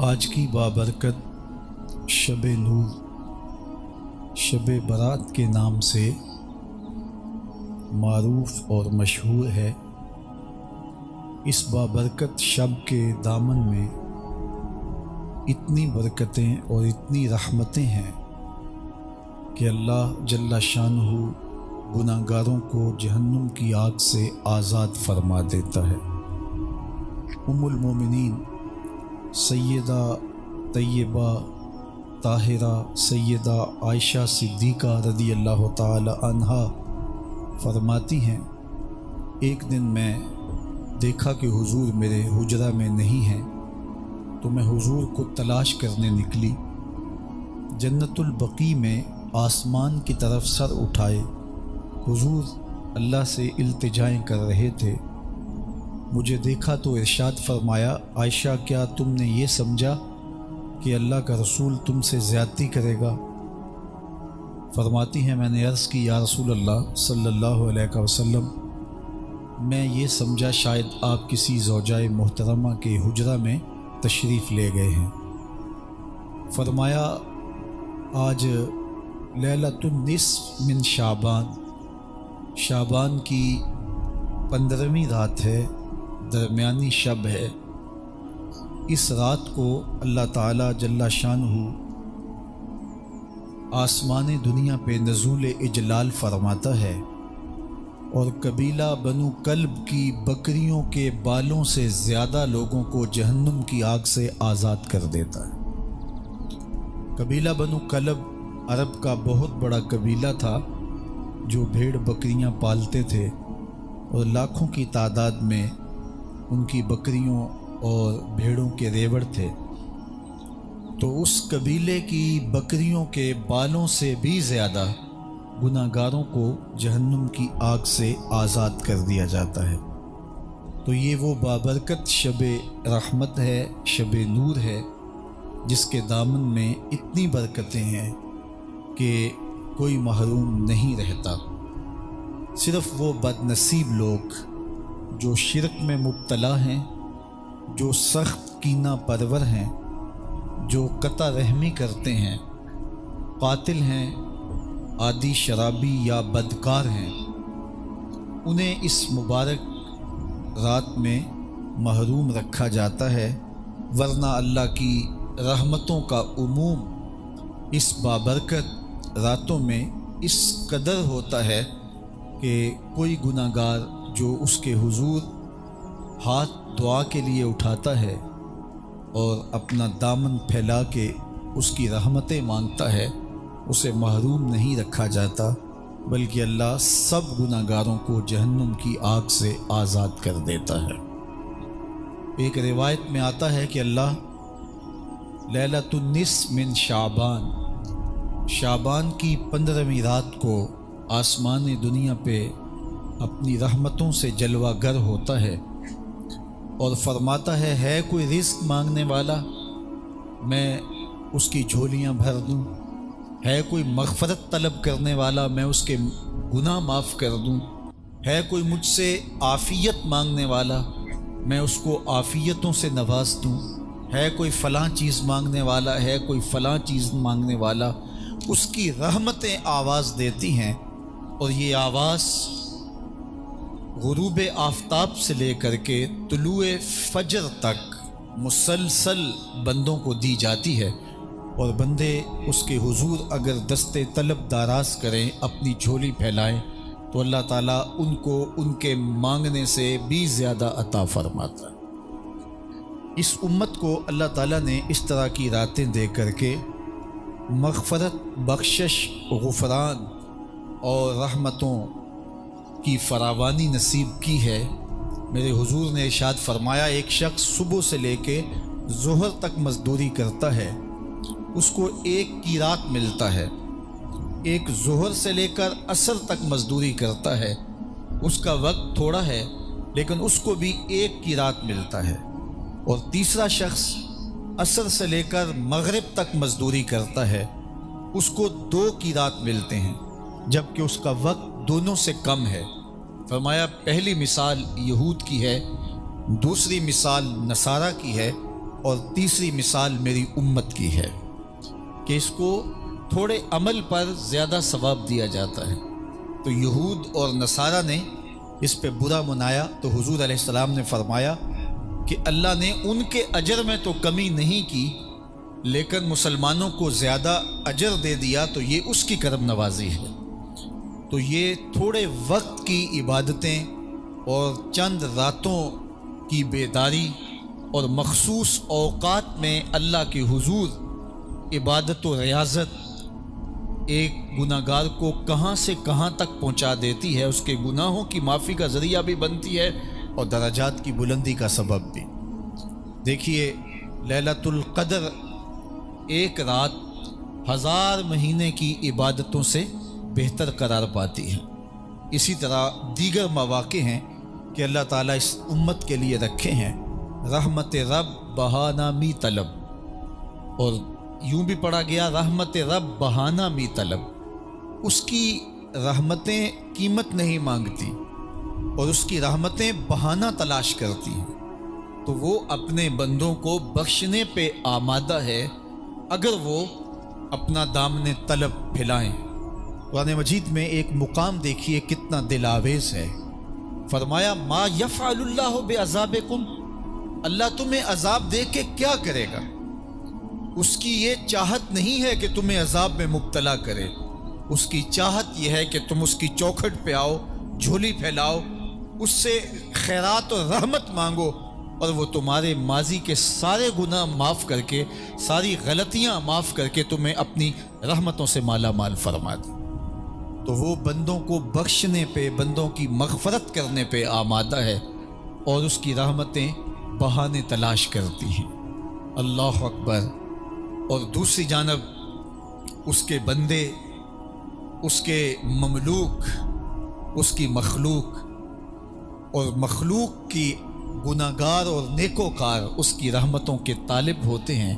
آج کی بابرکت شب نور شب برات کے نام سے معروف اور مشہور ہے۔ اس بابرکت شب کے دامن میں اتنی برکتیں اور اتنی رحمتیں ہیں کہ اللہ جل شانہ گناہ گاروں کو جہنم کی آگ سے آزاد فرما دیتا ہے۔ ام المومنین سیدہ طیبہ طاہرہ سیدہ عائشہ صدیقہ رضی اللہ تعالی عنہا فرماتی ہیں، ایک دن میں دیکھا کہ حضور میرے حجرہ میں نہیں ہیں، تو میں حضور کو تلاش کرنے نکلی۔ جنت البقیع میں آسمان کی طرف سر اٹھائے حضور اللہ سے التجائیں کر رہے تھے۔ مجھے دیکھا تو ارشاد فرمایا، عائشہ کیا تم نے یہ سمجھا کہ اللہ کا رسول تم سے زیادتی کرے گا؟ فرماتی ہیں، میں نے عرض کی یا رسول اللہ صلی اللہ علیہ وسلم، میں یہ سمجھا شاید آپ کسی زوجائے محترمہ کے حجرہ میں تشریف لے گئے ہیں۔ فرمایا، آج لیلۃ النصف من شعبان کی 15ویں رات ہے، درمیانی شب ہے۔ اس رات کو اللہ تعالی جل شانہ آسمان دنیا پہ نزول اجلال فرماتا ہے اور قبیلہ بنو کلب کی بکریوں کے بالوں سے زیادہ لوگوں کو جہنم کی آگ سے آزاد کر دیتا ہے۔ قبیلہ بنو کلب عرب کا بہت بڑا قبیلہ تھا جو بھیڑ بکریاں پالتے تھے اور لاکھوں کی تعداد میں ان کی بکریوں اور بھیڑوں کے ریوڑ تھے۔ تو اس قبیلے کی بکریوں کے بالوں سے بھی زیادہ گناہ گاروں کو جہنم کی آگ سے آزاد کر دیا جاتا ہے۔ تو یہ وہ بابرکت شب رحمت ہے، شب نور ہے، جس کے دامن میں اتنی برکتیں ہیں کہ کوئی محروم نہیں رہتا۔ صرف وہ بد نصیب لوگ جو شرک میں مبتلا ہیں، جو سخت کینہ پرور ہیں، جو قطع رحمی کرتے ہیں، قاتل ہیں، عادی شرابی یا بدکار ہیں، انہیں اس مبارک رات میں محروم رکھا جاتا ہے، ورنہ اللہ کی رحمتوں کا عموم اس بابرکت راتوں میں اس قدر ہوتا ہے کہ کوئی گناہ گار جو اس کے حضور ہاتھ دعا کے لیے اٹھاتا ہے اور اپنا دامن پھیلا کے اس کی رحمتیں مانگتا ہے، اسے محروم نہیں رکھا جاتا، بلکہ اللہ سب گناہ گاروں کو جہنم کی آگ سے آزاد کر دیتا ہے۔ ایک روایت میں آتا ہے کہ اللہ لیلۃ النصف من شعبان کی 15ویں رات کو آسمان دنیا پہ اپنی رحمتوں سے جلوہ گر ہوتا ہے اور فرماتا ہے کوئی رزق مانگنے والا، میں اس کی جھولیاں بھر دوں، ہے کوئی مغفرت طلب کرنے والا، میں اس کے گناہ معاف کر دوں، ہے کوئی مجھ سے عافیت مانگنے والا، میں اس کو عافیتوں سے نواز دوں، ہے کوئی فلاں چیز مانگنے والا، ہے کوئی فلاں چیز مانگنے والا۔ اس کی رحمتیں آواز دیتی ہیں اور یہ آواز غروب آفتاب سے لے کر کے طلوع فجر تک مسلسل بندوں کو دی جاتی ہے، اور بندے اس کے حضور اگر دستے طلب دراز کریں، اپنی جھولی پھیلائیں، تو اللہ تعالیٰ ان کو ان کے مانگنے سے بھی زیادہ عطا فرماتا ہے۔ اس امت کو اللہ تعالیٰ نے اس طرح کی راتیں دے کر کے مغفرت، بخشش، غفران اور رحمتوں کی فراوانی نصیب کی ہے۔ میرے حضور نے ارشاد فرمایا، ایک شخص صبح سے لے کے ظہر تک مزدوری کرتا ہے، اس کو ایک قیراط ملتا ہے۔ ایک ظہر سے لے کر عصر تک مزدوری کرتا ہے، اس کا وقت تھوڑا ہے لیکن اس کو بھی ایک قیراط ملتا ہے۔ اور تیسرا شخص عصر سے لے کر مغرب تک مزدوری کرتا ہے، اس کو 2 قیراط ملتے ہیں، جبکہ اس کا وقت دونوں سے کم ہے۔ فرمایا، پہلی مثال یہود کی ہے، دوسری مثال نصارہ کی ہے، اور تیسری مثال میری امت کی ہے کہ اس کو تھوڑے عمل پر زیادہ ثواب دیا جاتا ہے۔ تو یہود اور نصارہ نے اس پہ برا منایا تو حضور علیہ السلام نے فرمایا کہ اللہ نے ان کے اجر میں تو کمی نہیں کی، لیکن مسلمانوں کو زیادہ اجر دے دیا، تو یہ اس کی کرم نوازی ہے۔ تو یہ تھوڑے وقت کی عبادتیں اور چند راتوں کی بیداری اور مخصوص اوقات میں اللہ کے حضور عبادت و ریاضت ایک گناہ گار کو کہاں سے کہاں تک پہنچا دیتی ہے، اس کے گناہوں کی معافی کا ذریعہ بھی بنتی ہے اور درجات کی بلندی کا سبب بھی۔ دیکھیے، لیلۃ القدر ایک رات 1000 مہینے کی عبادتوں سے بہتر قرار پاتی ہے۔ اسی طرح دیگر مواقع ہیں کہ اللہ تعالیٰ اس امت کے لیے رکھے ہیں، رحمت رب بہانہ می طلب، اور یوں بھی پڑھا گیا رحمت رب بہانہ می طلب۔ اس کی رحمتیں قیمت نہیں مانگتی اور اس کی رحمتیں بہانہ تلاش کرتی ہیں، تو وہ اپنے بندوں کو بخشنے پہ آمادہ ہے اگر وہ اپنا دامن طلب پھیلائیں۔ قرآن مجید میں ایک مقام دیکھیے کتنا دل آویز ہے، فرمایا ما یفعل اللہ بعذابکم، اللہ تمہیں عذاب دے کے کیا کرے گا؟ اس کی یہ چاہت نہیں ہے کہ تمہیں عذاب میں مبتلا کرے، اس کی چاہت یہ ہے کہ تم اس کی چوکھٹ پہ آؤ، جھولی پھیلاؤ، اس سے خیرات اور رحمت مانگو، اور وہ تمہارے ماضی کے سارے گناہ معاف کر کے، ساری غلطیاں معاف کر کے تمہیں اپنی رحمتوں سے مالا مال فرما دے۔ تو وہ بندوں کو بخشنے پہ، بندوں کی مغفرت کرنے پہ آمادہ ہے اور اس کی رحمتیں بہانے تلاش کرتی ہیں۔ اللہ اکبر۔ اور دوسری جانب اس کے بندے، اس کے مملوک، اس کی مخلوق، اور مخلوق کی گناہ گار اور نیکوکار اس کی رحمتوں کے طالب ہوتے ہیں،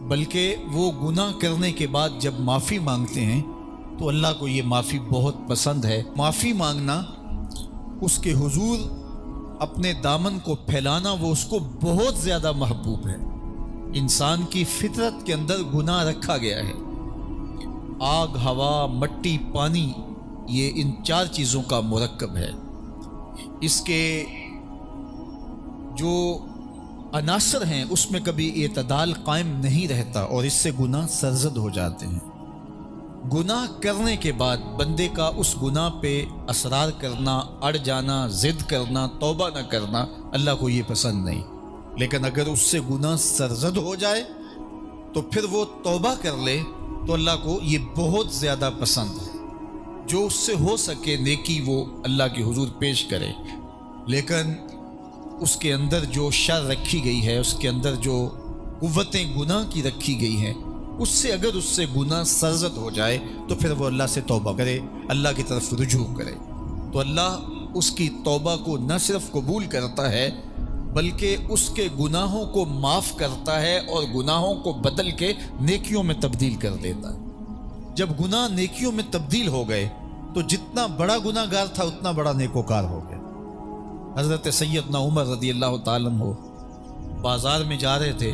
بلکہ وہ گناہ کرنے کے بعد جب معافی مانگتے ہیں تو اللہ کو یہ معافی بہت پسند ہے۔ معافی مانگنا، اس کے حضور اپنے دامن کو پھیلانا، وہ اس کو بہت زیادہ محبوب ہے۔ انسان کی فطرت کے اندر گناہ رکھا گیا ہے۔ آگ، ہوا، مٹی، پانی، یہ ان 4 چیزوں کا مرکب ہے۔ اس کے جو عناصر ہیں اس میں کبھی اعتدال قائم نہیں رہتا اور اس سے گناہ سرزد ہو جاتے ہیں۔ گناہ کرنے کے بعد بندے کا اس گناہ پہ اصرار کرنا، اڑ جانا، ضد کرنا، توبہ نہ کرنا اللہ کو یہ پسند نہیں، لیکن اگر اس سے گناہ سرزد ہو جائے تو پھر وہ توبہ کر لے تو اللہ کو یہ بہت زیادہ پسند ہے۔ جو اس سے ہو سکے نیکی وہ اللہ کے حضور پیش کرے، لیکن اس کے اندر جو شر رکھی گئی ہے، اس کے اندر جو قوتیں گناہ کی رکھی گئی ہیں، اس سے اگر اس سے گناہ سرزد ہو جائے تو پھر وہ اللہ سے توبہ کرے، اللہ کی طرف رجوع کرے، تو اللہ اس کی توبہ کو نہ صرف قبول کرتا ہے بلکہ اس کے گناہوں کو معاف کرتا ہے اور گناہوں کو بدل کے نیکیوں میں تبدیل کر دیتا ہے۔ جب گناہ نیکیوں میں تبدیل ہو گئے تو جتنا بڑا گناہ گار تھا اتنا بڑا نیکوکار ہو گیا۔ حضرت سیدنا عمر رضی اللہ تعالیٰ عنہ بازار میں جا رہے تھے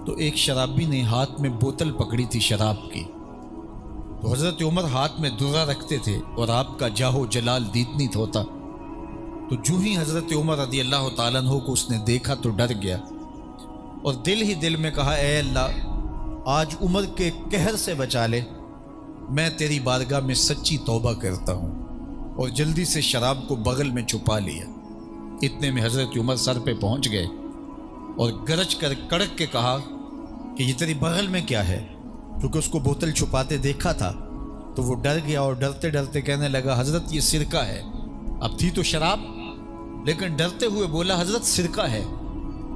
تو ایک شرابی نے ہاتھ میں بوتل پکڑی تھی شراب کی، تو حضرت عمر ہاتھ میں درہ رکھتے تھے اور آپ کا جاہ و جلال دیدنیت ہوتا، تو جو ہی حضرت عمر رضی اللہ تعالیٰ عنہ کو اس نے دیکھا تو ڈر گیا اور دل ہی دل میں کہا، اے اللہ آج عمر کے قہر سے بچا لے، میں تیری بارگاہ میں سچی توبہ کرتا ہوں، اور جلدی سے شراب کو بغل میں چھپا لیا۔ اتنے میں حضرت عمر سر پہ پہنچ گئے اور گرج کر کڑک کے کہا کہ یہ تیری بغل میں کیا ہے؟ کیونکہ اس کو بوتل چھپاتے دیکھا تھا تو وہ ڈر گیا اور ڈرتے ڈرتے کہنے لگا، حضرت یہ سرکہ ہے۔ اب تھی تو شراب، لیکن ڈرتے ہوئے بولا، حضرت سرکہ ہے۔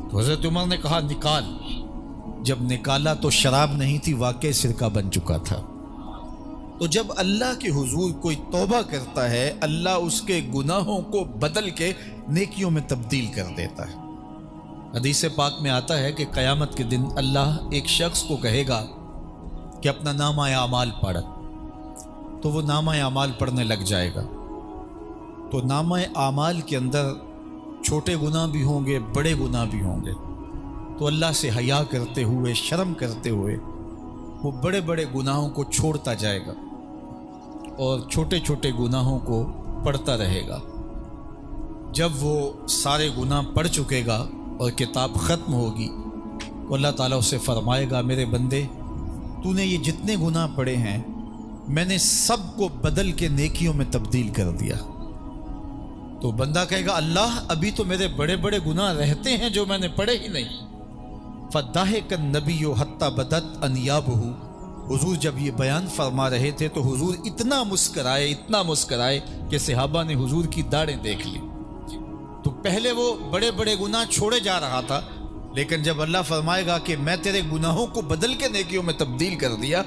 تو حضرت عمر نے کہا، نکال۔ جب نکالا تو شراب نہیں تھی، واقعی سرکہ بن چکا تھا۔ تو جب اللہ کے حضور کوئی توبہ کرتا ہے، اللہ اس کے گناہوں کو بدل کے نیکیوں میں تبدیل کر دیتا ہے۔ حدیث پاک میں آتا ہے کہ قیامت کے دن اللہ ایک شخص کو کہے گا کہ اپنا نامہ اعمال پڑھ، تو وہ نامہ اعمال پڑھنے لگ جائے گا۔ تو نامہ اعمال کے اندر چھوٹے گناہ بھی ہوں گے، بڑے گناہ بھی ہوں گے، تو اللہ سے حیا کرتے ہوئے، شرم کرتے ہوئے وہ بڑے بڑے گناہوں کو چھوڑتا جائے گا اور چھوٹے چھوٹے گناہوں کو پڑھتا رہے گا۔ جب وہ سارے گناہ پڑھ چکے گا اور کتاب ختم ہوگی تو اللہ تعالیٰ اسے فرمائے گا، میرے بندے تو نے یہ جتنے گناہ پڑھے ہیں میں نے سب کو بدل کے نیکیوں میں تبدیل کر دیا۔ تو بندہ کہے گا، اللہ ابھی تو میرے بڑے بڑے گناہ رہتے ہیں جو میں نے پڑھے ہی نہیں۔ فَضَحِكَ النَّبِيُّ حَتَّى بَدَتْ أَنْيَابُهُ، حضور جب یہ بیان فرما رہے تھے تو حضور اتنا مسکرائے کہ صحابہ نے حضور کی داڑھیں دیکھ لی۔ تو پہلے وہ بڑے بڑے گناہ چھوڑے جا رہا تھا، لیکن جب اللہ فرمائے گا کہ میں تیرے گناہوں کو بدل کے نیکیوں میں تبدیل کر دیا،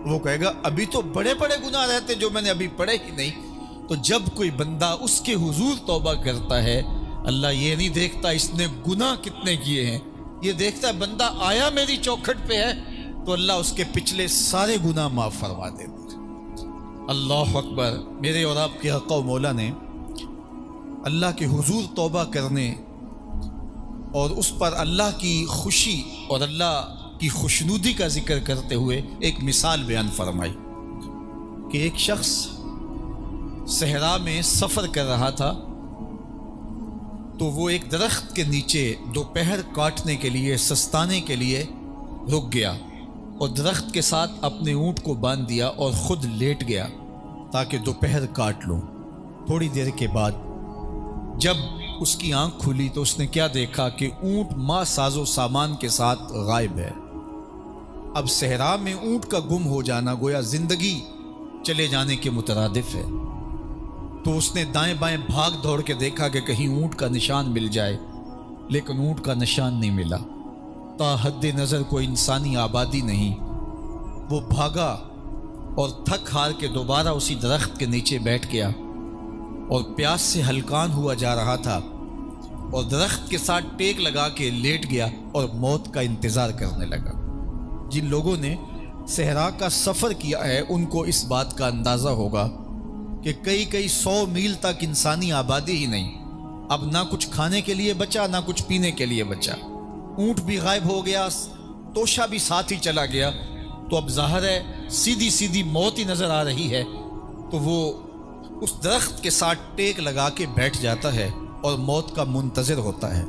وہ کہے گا ابھی تو بڑے بڑے گناہ رہتے جو میں نے ابھی پڑھے ہی نہیں۔ تو جب کوئی بندہ اس کے حضور توبہ کرتا ہے، اللہ یہ نہیں دیکھتا اس نے گناہ کتنے کیے ہیں، یہ دیکھتا ہے بندہ آیا میری چوکھٹ پہ ہے تو اللہ اس کے پچھلے سارے گناہ معاف فرما دیتا۔ اللہ اکبر۔ میرے اور آپ کے آقا و مولا نے اللہ کے حضور توبہ کرنے اور اس پر اللہ کی خوشی اور اللہ کی خوشنودی کا ذکر کرتے ہوئے ایک مثال بیان فرمائی کہ ایک شخص صحرا میں سفر کر رہا تھا تو وہ ایک درخت کے نیچے دوپہر کاٹنے کے لیے، سستانے کے لیے رک گیا اور درخت کے ساتھ اپنے اونٹ کو باندھ دیا اور خود لیٹ گیا تاکہ دوپہر کاٹ لوں۔ تھوڑی دیر کے بعد جب اس کی آنکھ کھلی تو اس نے کیا دیکھا کہ اونٹ ماں ساز و سامان کے ساتھ غائب ہے۔ اب صحرا میں اونٹ کا گم ہو جانا گویا زندگی چلے جانے کے مترادف ہے۔ تو اس نے دائیں بائیں بھاگ دوڑ کے دیکھا کہ کہیں اونٹ کا نشان مل جائے، لیکن اونٹ کا نشان نہیں ملا۔ تا حد نظر کوئی انسانی آبادی نہیں۔ وہ بھاگا اور تھک ہار کے دوبارہ اسی درخت کے نیچے بیٹھ گیا اور پیاس سے ہلکان ہوا جا رہا تھا اور درخت کے ساتھ ٹیک لگا کے لیٹ گیا اور موت کا انتظار کرنے لگا۔ جن لوگوں نے صحرا کا سفر کیا ہے ان کو اس بات کا اندازہ ہوگا کہ کئی 100 میل تک انسانی آبادی ہی نہیں، اب نہ کچھ کھانے کے لیے بچا نہ کچھ پینے کے لیے بچا، اونٹ بھی غائب ہو گیا، توشہ بھی ساتھ ہی چلا گیا، تو اب ظاہر ہے سیدھی موت ہی نظر آ رہی ہے۔ تو وہ اس درخت کے ساتھ ٹیک لگا کے بیٹھ جاتا ہے اور موت کا منتظر ہوتا ہے۔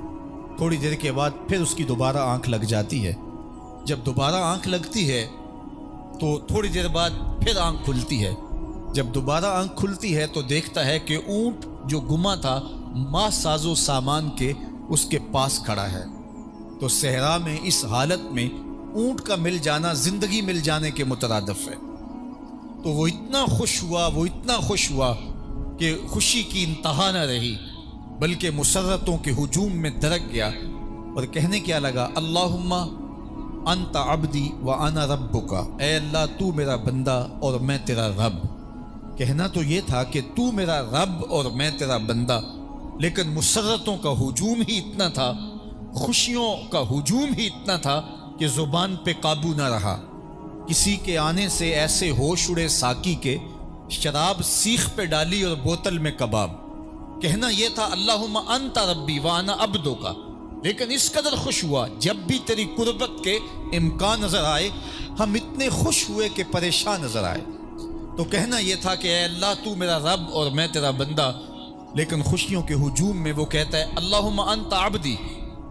تھوڑی دیر کے بعد پھر اس کی دوبارہ آنکھ لگ جاتی ہے۔ جب دوبارہ آنکھ لگتی ہے تو تھوڑی دیر بعد پھر آنکھ کھلتی ہے۔ جب دوبارہ آنکھ کھلتی ہے تو دیکھتا ہے کہ اونٹ جو گما تھا ماں ساز و سامان کے اس کے پاس کھڑا ہے۔ تو صحرا میں اس حالت میں اونٹ کا مل جانا زندگی مل جانے کے مترادف ہے۔ تو وہ اتنا خوش ہوا کہ خوشی کی انتہا نہ رہی، بلکہ مسرتوں کے ہجوم میں درک گیا اور کہنے کیا لگا، اللہم انت عبدی وانا ربک، اے اللہ تو میرا بندہ اور میں تیرا رب۔ کہنا تو یہ تھا کہ تو میرا رب اور میں تیرا بندہ، لیکن مسرتوں کا ہجوم ہی اتنا تھا، خوشیوں کا ہجوم ہی اتنا تھا کہ زبان پہ قابو نہ رہا۔ کسی کے آنے سے ایسے ہوش اڑے ساقی کے، شراب سیخ پہ ڈالی اور بوتل میں کباب۔ کہنا یہ تھا اللہم انت ربی وانا عبدک، لیکن اس قدر خوش ہوا جب بھی تیری قربت کے امکان نظر آئے ہم اتنے خوش ہوئے کہ پریشان نظر آئے۔ تو کہنا یہ تھا کہ اے اللہ تو میرا رب اور میں تیرا بندہ، لیکن خوشیوں کے ہجوم میں وہ کہتا ہے اللہم انت عبدی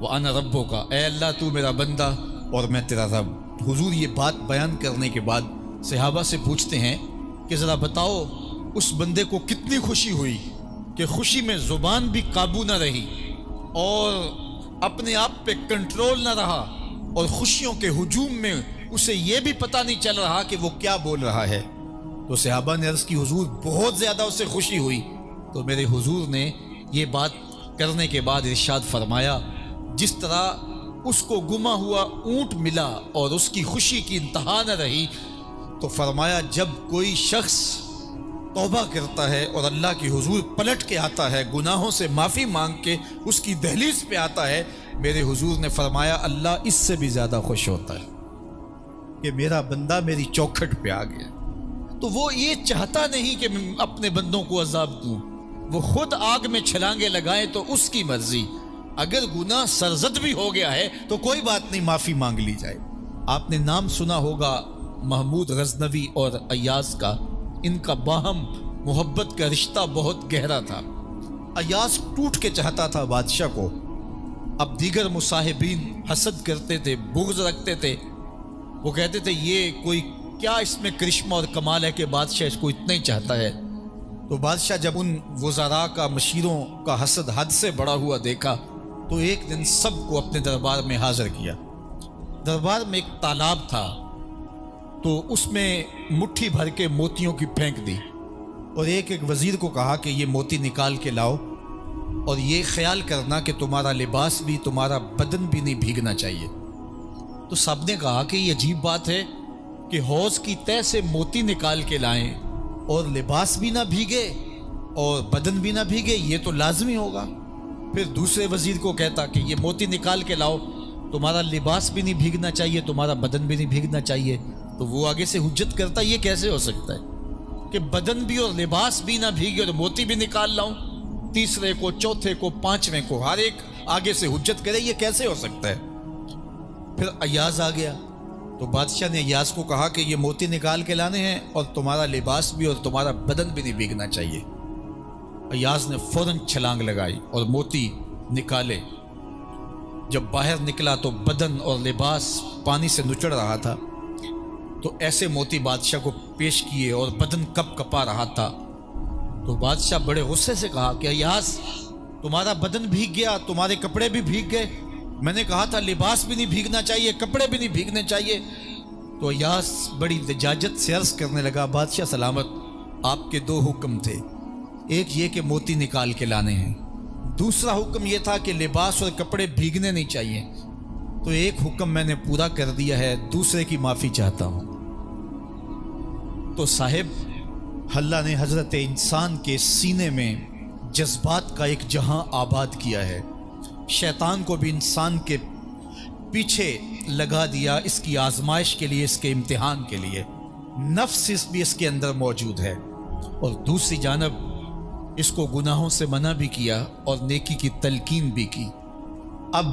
وانا ربک، اے اللہ تو میرا بندہ اور میں تیرا رب۔ حضور یہ بات بیان کرنے کے بعد صحابہ سے پوچھتے ہیں کہ ذرا بتاؤ اس بندے کو کتنی خوشی ہوئی کہ خوشی میں زبان بھی قابو نہ رہی اور اپنے آپ پہ کنٹرول نہ رہا، اور خوشیوں کے ہجوم میں اسے یہ بھی پتہ نہیں چل رہا کہ وہ کیا بول رہا ہے۔ تو صحابہ نے عرض کی حضور بہت زیادہ اسے خوشی ہوئی۔ تو میرے حضور نے یہ بات کرنے کے بعد ارشاد فرمایا، جس طرح اس کو گما ہوا اونٹ ملا اور اس کی خوشی کی انتہا نہ رہی، تو فرمایا جب کوئی شخص توبہ کرتا ہے اور اللہ کی حضور پلٹ کے آتا ہے، گناہوں سے معافی مانگ کے اس کی دہلیز پہ آتا ہے، میرے حضور نے فرمایا اللہ اس سے بھی زیادہ خوش ہوتا ہے کہ میرا بندہ میری چوکھٹ پہ آ گیا۔ تو وہ یہ چاہتا نہیں کہ میں اپنے بندوں کو عذاب دوں، وہ خود آگ میں چھلانگے لگائے تو اس کی مرضی، اگر گناہ سرزد بھی ہو گیا ہے تو کوئی بات نہیں، معافی مانگ لی جائے۔ آپ نے نام سنا ہوگا محمود غزنوی اور ایاز کا، ان کا باہم محبت کا رشتہ بہت گہرا تھا۔ ایاز ٹوٹ کے چاہتا تھا بادشاہ کو، اب دیگر مصاحبین حسد کرتے تھے، بغض رکھتے تھے، وہ کہتے تھے یہ کوئی کیا اس میں کرشمہ اور کمال ہے کہ بادشاہ اس کو اتنا ہی چاہتا ہے۔ تو بادشاہ جب ان وزراء کا، مشیروں کا حسد حد سے بڑا ہوا دیکھا تو ایک دن سب کو اپنے دربار میں حاضر کیا۔ دربار میں ایک تالاب تھا تو اس میں مٹھی بھر کے موتیوں کی پھینک دی، اور ایک ایک وزیر کو کہا کہ یہ موتی نکال کے لاؤ، اور یہ خیال کرنا کہ تمہارا لباس بھی، تمہارا بدن بھی نہیں بھیگنا چاہیے۔ تو سب نے کہا کہ یہ عجیب بات ہے کہ حوض کی تہہ سے موتی نکال کے لائیں اور لباس بھی نہ بھیگے اور بدن بھی نہ بھیگے، یہ تو لازمی ہوگا۔ پھر دوسرے وزیر کو کہتا کہ یہ موتی نکال کے لاؤ، تمہارا لباس بھی نہیں بھیگنا چاہیے، تمہارا بدن بھی نہیں بھیگنا چاہیے۔ تو وہ آگے سے حجت کرتا یہ کیسے ہو سکتا ہے کہ بدن بھی اور لباس بھی نہ بھیگے اور موتی بھی نکال لاؤں؟ تیسرے کو، چوتھے کو، پانچویں کو، ہر ایک آگے سے حجت کرے، یہ کیسے ہو سکتا ہے؟ پھر ایاز آ گیا تو بادشاہ نے ایاز کو کہا کہ یہ موتی نکال کے لانے ہیں اور تمہارا لباس بھی اور تمہارا بدن بھی نہیں بھیگنا چاہیے۔ ایاز نے فوراً چھلانگ لگائی اور موتی نکالے۔ جب باہر نکلا تو بدن اور لباس پانی سے نچڑ رہا تھا، تو ایسے موتی بادشاہ کو پیش کیے اور بدن کپ کپا رہا تھا۔ تو بادشاہ بڑے غصے سے کہا کہ ایاز تمہارا بدن بھیگ گیا، تمہارے کپڑے بھی بھیگ گئے، میں نے کہا تھا لباس بھی نہیں بھیگنا چاہیے، کپڑے بھی نہیں بھیگنے چاہیے۔ تو ایاز بڑی لجاجت سے عرض کرنے لگا، بادشاہ سلامت، آپ کے دو حکم تھے، ایک یہ کہ موتی نکال کے لانے ہیں، دوسرا حکم یہ تھا کہ لباس اور کپڑے بھیگنے نہیں چاہیے۔ تو ایک حکم میں نے پورا کر دیا ہے، دوسرے کی معافی چاہتا ہوں۔ تو صاحب، اللہ نے حضرت انسان کے سینے میں جذبات کا ایک جہاں آباد کیا ہے، شیطان کو بھی انسان کے پیچھے لگا دیا، اس کی آزمائش کے لیے، اس کے امتحان کے لیے۔ نفس بھی اس کے اندر موجود ہے، اور دوسری جانب اس کو گناہوں سے منع بھی کیا اور نیکی کی تلقین بھی کی۔ اب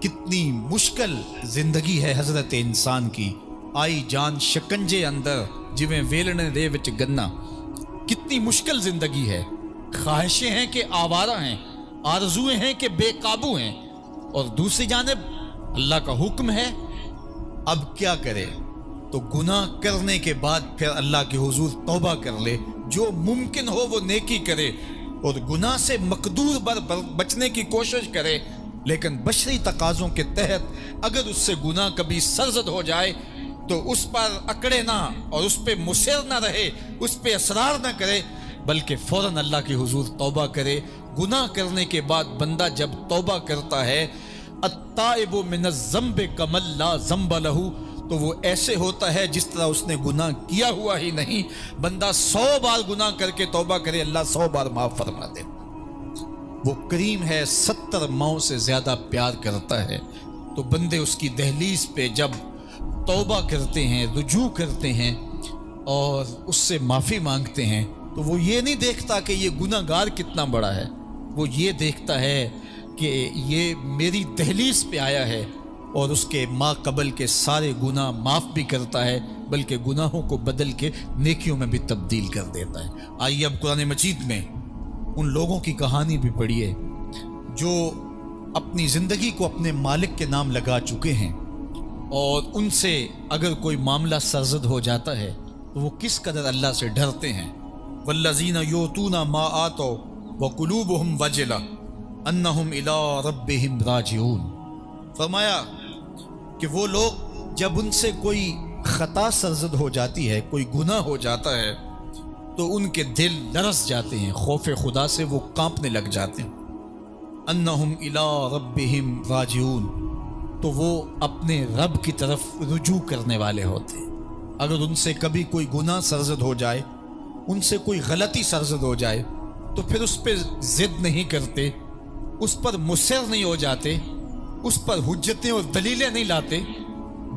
کتنی مشکل زندگی ہے حضرت انسان کی، آئی جان شکنجے اندر جویں ویلنے دے وچ گنا، کتنی مشکل زندگی ہے۔ خواہشیں ہیں کہ آوارہ ہیں، آرزویں ہیں کہ بے قابو ہیں، اور دوسری جانب اللہ کا حکم ہے۔ اب کیا کرے؟ تو گناہ کرنے کے بعد پھر اللہ کے حضور توبہ کر لے، جو ممکن ہو وہ نیکی کرے، اور گناہ سے مقدور بچنے کی کوشش کرے، لیکن بشری تقاضوں کے تحت اگر اس سے گناہ کبھی سرزد ہو جائے تو اس پر اکڑے نہ اور اس پہ مصر نہ رہے، اس پہ اصرار نہ کرے، بلکہ فوراً اللہ کے حضور توبہ کرے۔ گناہ کرنے کے بعد بندہ جب توبہ کرتا ہے، التائب من الذنب کمن لا ذنب لہ، تو وہ ایسے ہوتا ہے جس طرح اس نے گناہ کیا ہوا ہی نہیں۔ بندہ 100 بار گناہ کر کے توبہ کرے، اللہ 100 بار معاف فرما دے۔ وہ کریم ہے، 70 ماؤں سے زیادہ پیار کرتا ہے۔ تو بندے اس کی دہلیز پہ جب توبہ کرتے ہیں، رجوع کرتے ہیں اور اس سے معافی مانگتے ہیں، تو وہ یہ نہیں دیکھتا کہ یہ گناہ گار کتنا بڑا ہے، وہ یہ دیکھتا ہے کہ یہ میری دہلیز پہ آیا ہے، اور اس کے ما قبل کے سارے گناہ معاف بھی کرتا ہے، بلکہ گناہوں کو بدل کے نیکیوں میں بھی تبدیل کر دیتا ہے۔ آئیے اب قرآن مجید میں ان لوگوں کی کہانی بھی پڑھیے جو اپنی زندگی کو اپنے مالک کے نام لگا چکے ہیں، اور ان سے اگر کوئی معاملہ سرزد ہو جاتا ہے تو وہ کس قدر اللہ سے ڈرتے ہیں۔ والذین یؤتون ما آتوا وقلوبہم وجلہ انہم الی ربہم راجعون، فرمایا کہ وہ لوگ جب ان سے کوئی خطا سرزد ہو جاتی ہے، کوئی گناہ ہو جاتا ہے، تو ان کے دل لرز جاتے ہیں، خوف خدا سے وہ کانپنے لگ جاتے ہیں۔ انہم الی ربہم راجعون، تو وہ اپنے رب کی طرف رجوع کرنے والے ہوتے ہیں۔ اگر ان سے کبھی کوئی گناہ سرزد ہو جائے، ان سے کوئی غلطی سرزد ہو جائے، تو پھر اس پہ ضد نہیں کرتے، اس پر مصر نہیں ہو جاتے، اس پر حجتیں اور دلیلیں نہیں لاتے،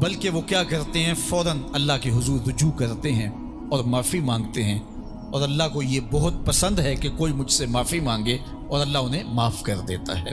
بلکہ وہ کیا کرتے ہیں، فوراً اللہ کے حضور رجوع کرتے ہیں اور معافی مانگتے ہیں۔ اور اللہ کو یہ بہت پسند ہے کہ کوئی مجھ سے معافی مانگے، اور اللہ انہیں معاف کر دیتا ہے۔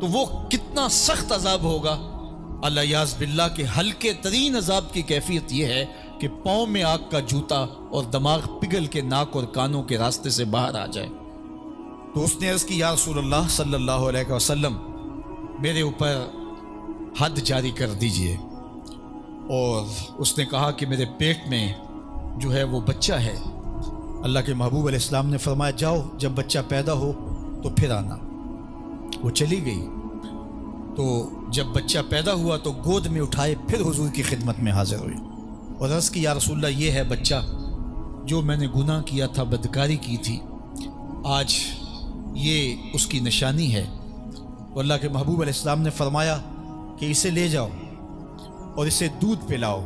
تو وہ کتنا سخت عذاب ہوگا. اللہ یاز باللہ کے ہلکے ترین عذاب کی کیفیت یہ ہے کہ پاؤں میں آگ کا جوتا اور دماغ پگھل کے ناک اور کانوں کے راستے سے باہر آ جائے. تو اس نے عرض کی یا رسول اللہ صلی اللہ علیہ وسلم میرے اوپر حد جاری کر دیجئے. اور اس نے کہا کہ میرے پیٹ میں جو ہے وہ بچہ ہے. اللہ کے محبوب علیہ السلام نے فرمایا جاؤ جب بچہ پیدا ہو تو پھر آنا. وہ چلی گئی. تو جب بچہ پیدا ہوا تو گود میں اٹھائے پھر حضور کی خدمت میں حاضر ہوئی اور عرض کی یا رسول اللہ یہ ہے بچہ جو میں نے گناہ کیا تھا، بدکاری کی تھی، آج یہ اس کی نشانی ہے. تو اللہ کے محبوب علیہ السلام نے فرمایا کہ اسے لے جاؤ اور اسے دودھ پلاؤ،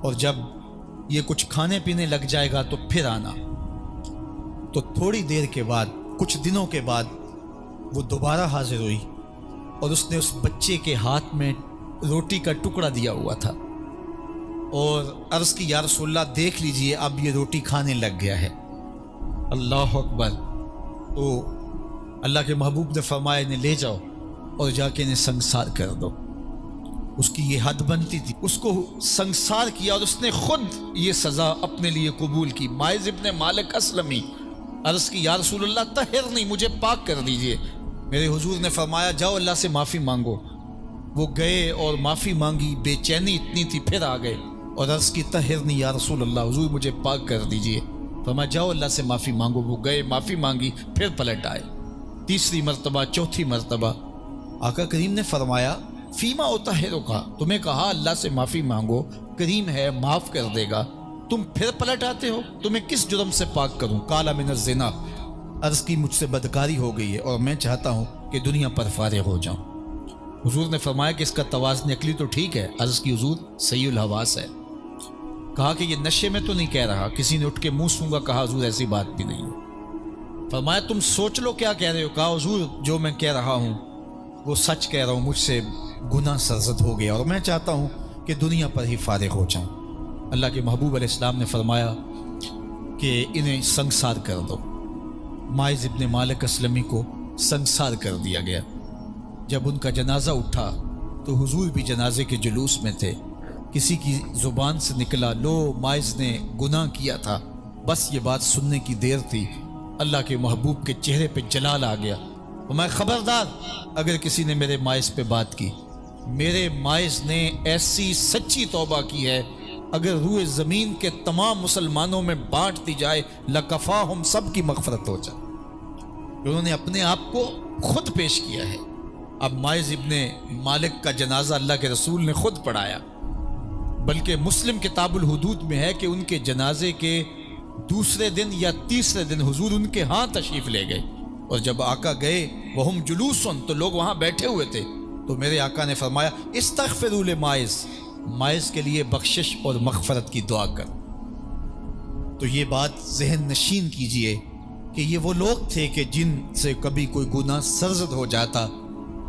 اور جب یہ کچھ کھانے پینے لگ جائے گا تو پھر آنا. تو تھوڑی دیر کے بعد، کچھ دنوں کے بعد وہ دوبارہ حاضر ہوئی اور اس نے اس بچے کے ہاتھ میں روٹی کا ٹکڑا دیا ہوا تھا اور عرض کی یا رسول اللہ دیکھ لیجئے اب یہ روٹی کھانے لگ گیا ہے. اللہ اکبر. تو اللہ کے محبوب نے فرمایا انہیں لے جاؤ اور جا کے انہیں سنگسار کر دو. اس کی یہ حد بنتی تھی، اس کو سنگسار کیا اور اس نے خود یہ سزا اپنے لیے قبول کی. مائز ابن مالک اسلمی عرض کی یا رسول اللہ طہرنی، مجھے پاک کر دیجئے. میرے حضور نے فرمایا جاؤ اللہ سے معافی مانگو. وہ گئے اور معافی مانگی، بے چینی اتنی تھی، پھر آ گئے اور عرض کی طہرنی یا رسول اللہ، حضور مجھے پاک کر دیجئے. فرمایا جاؤ اللہ سے معافی مانگو. وہ گئے، معافی مانگی، پھر پلٹ آئے. تیسری مرتبہ، چوتھی مرتبہ آقا کریم نے فرمایا فیما اطہرکا، تمہیں کہا اللہ سے معافی مانگو، کریم ہے معاف کر دے گا، تم پھر پلٹ آتے ہو، تمہیں کس جرم سے پاک کروں؟ قال من الزنا، عرض کی مجھ سے بدکاری ہو گئی ہے اور میں چاہتا ہوں کہ دنیا پر فارغ ہو جاؤں. حضور نے فرمایا کہ اس کا توازن عقلی تو ٹھیک ہے. عرض کی حضور صحیح الحواس ہے. کہا کہ یہ نشے میں تو نہیں کہہ رہا. کسی نے اٹھ کے منہ سونگا. کہا حضور ایسی بات بھی نہیں ہے. فرمایا تم سوچ لو کیا کہہ رہے ہو. کہا حضور جو میں کہہ رہا ہوں وہ سچ کہہ رہا ہوں، مجھ سے گناہ سرزد ہو گیا اور میں چاہتا ہوں کہ دنیا پر ہی فارغ ہو جاؤں. اللہ کے محبوب علیہ السلام نے فرمایا کہ انہیں سنگسار کر دو. مائز ابن مالک اسلمی کو سنگسار کر دیا گیا. جب ان کا جنازہ اٹھا تو حضور بھی جنازے کے جلوس میں تھے. کسی کی زبان سے نکلا لو مائز نے گناہ کیا تھا. بس یہ بات سننے کی دیر تھی، اللہ کے محبوب کے چہرے پہ جلال آ گیا. اور میں خبردار اگر کسی نے میرے مائز پہ بات کی، میرے مائز نے ایسی سچی توبہ کی ہے اگر روئے زمین کے تمام مسلمانوں میں بانٹ دی جائے لکفاہم، سب کی مغفرت ہو جائے. انہوں نے اپنے آپ کو خود پیش کیا ہے. اب مائز ابن مالک کا جنازہ اللہ کے رسول نے خود پڑھایا، بلکہ مسلم کتاب الحدود میں ہے کہ ان کے جنازے کے دوسرے دن یا تیسرے دن حضور ان کے ہاں تشریف لے گئے. اور جب آقا گئے وہم جلوسن، تو لوگ وہاں بیٹھے ہوئے تھے. تو میرے آقا نے فرمایا استغفروا لمائز، مائز کے لیے بخشش اور مغفرت کی دعا کر. تو یہ بات ذہن نشین کیجئے کہ یہ وہ لوگ تھے کہ جن سے کبھی کوئی گناہ سرزد ہو جاتا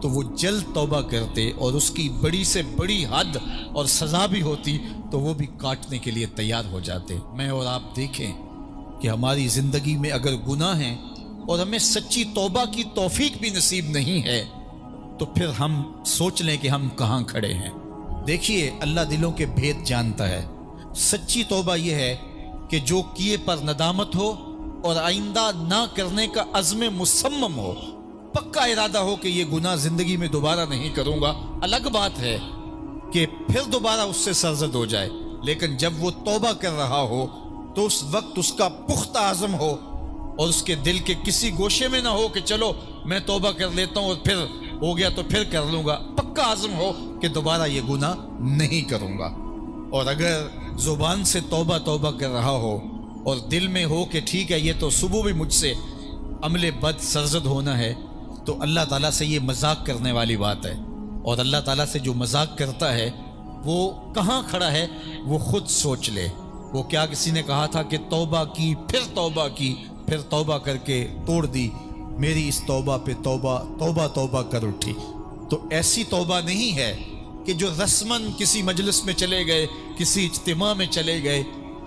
تو وہ جلد توبہ کرتے، اور اس کی بڑی سے بڑی حد اور سزا بھی ہوتی تو وہ بھی کاٹنے کے لیے تیار ہو جاتے. میں اور آپ دیکھیں کہ ہماری زندگی میں اگر گناہ ہیں اور ہمیں سچی توبہ کی توفیق بھی نصیب نہیں ہے تو پھر ہم سوچ لیں کہ ہم کہاں کھڑے ہیں. دیکھیے اللہ دلوں کے بھید جانتا ہے. سچی توبہ یہ ہے کہ جو کیے پر ندامت ہو اور آئندہ نہ کرنے کا عزم مصمم ہو، پکا ارادہ ہو کہ یہ گناہ زندگی میں دوبارہ نہیں کروں گا. الگ بات ہے کہ پھر دوبارہ اس سے سرزد ہو جائے، لیکن جب وہ توبہ کر رہا ہو تو اس وقت اس کا پختہ عزم ہو اور اس کے دل کے کسی گوشے میں نہ ہو کہ چلو میں توبہ کر لیتا ہوں اور پھر ہو گیا تو پھر کر لوں گا. پکا عزم ہو کہ دوبارہ یہ گناہ نہیں کروں گا. اور اگر زبان سے توبہ توبہ کر رہا ہو اور دل میں ہو کہ ٹھیک ہے یہ تو صبح بھی مجھ سے عمل بد سرزد ہونا ہے، تو اللہ تعالیٰ سے یہ مذاق کرنے والی بات ہے. اور اللہ تعالیٰ سے جو مذاق کرتا ہے وہ کہاں کھڑا ہے وہ خود سوچ لے. وہ کیا کسی نے کہا تھا کہ توبہ کی پھر توبہ کی، پھر توبہ کر کے توڑ دی، میری اس توبہ پہ توبہ توبہ توبہ کر اٹھی. تو ایسی توبہ نہیں ہے کہ جو رسماً کسی مجلس میں چلے گئے، کسی اجتماع میں چلے گئے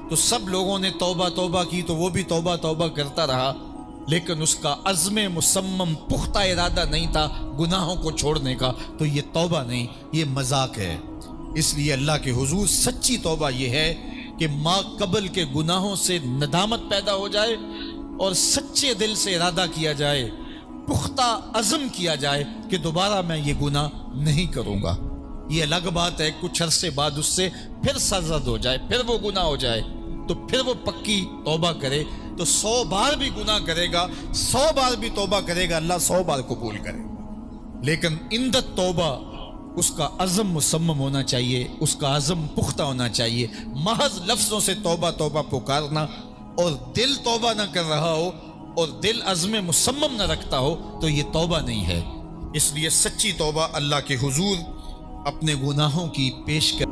تو سب لوگوں نے توبہ توبہ کی تو وہ بھی توبہ توبہ کرتا رہا لیکن اس کا عزم مصمم پختہ ارادہ نہیں تھا گناہوں کو چھوڑنے کا، تو یہ توبہ نہیں، یہ مذاق ہے۔ اس لیے اللہ کے حضور سچی توبہ یہ ہے کہ ما قبل کے گناہوں سے ندامت پیدا ہو جائے اور سچے دل سے ارادہ کیا جائے، پختہ عزم کیا جائے کہ دوبارہ میں یہ گناہ نہیں کروں گا۔ یہ الگ بات ہے کچھ عرصے بعد اس سے پھر سرزد ہو جائے، پھر وہ گناہ ہو جائے، تو پھر وہ پکی توبہ کرے، تو 100 بار بھی گناہ کرے گا، 100 بار بھی توبہ کرے گا، اللہ 100 بار قبول کرے گا۔ لیکن اندت توبہ اس کا عزم مصمم ہونا چاہیے، اس کا عزم پختہ ہونا چاہیے۔ محض لفظوں سے توبہ توبہ پکارنا اور دل توبہ نہ کر رہا ہو اور دل عزم مصمم نہ رکھتا ہو تو یہ توبہ نہیں ہے۔ اس لیے سچی توبہ اللہ کے حضور اپنے گناہوں کی پیش کر